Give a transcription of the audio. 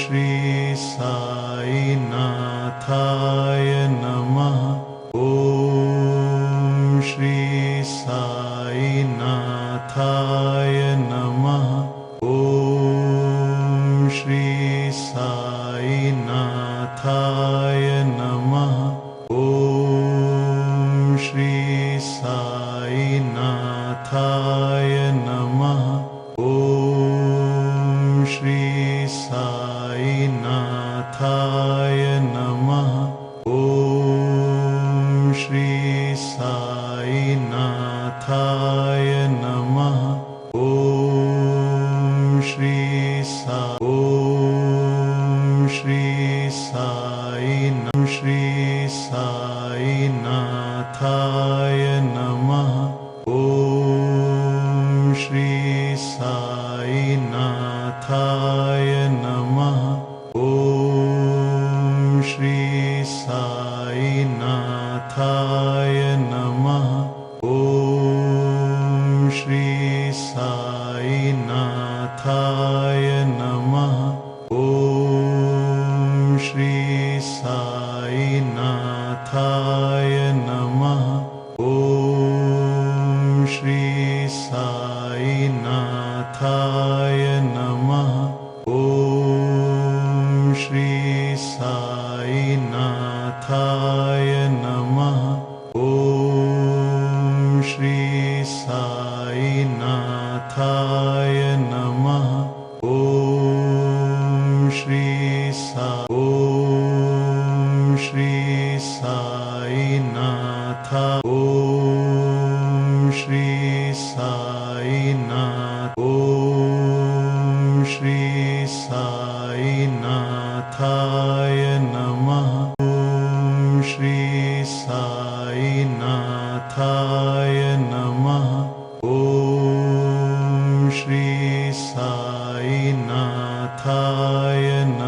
श्री साईनाथाय नमः। ॐ श्री साईनाथाय नमः। ॐ श्री साईनाथाय नमः। ॐ श्री साईनाथाय नमः। ॐ श्री साईनाथाय नमः। ॐ श्री साईनाथाय नमः। ॐ श्री साईनाथाय नमः। ॐ श्री साईनाथाय नमः। ॐ श्री साईनाथाय नमः। ॐ श्री साईनाथाय नमः। ॐ श्री साईनाथाय नमः। ॐ श्री साईनाथाय नमः। ॐ श्री साईनाथाय नमः। ॐ श्री साईनाथाय नमः। ॐ श्री साईनाथ। ॐ श्री साईनाथ। ॐ श्री साईनाथाय नमः। ॐ श्री साईनाथाय नमः। ॐ श्री साईनाथाय नमः।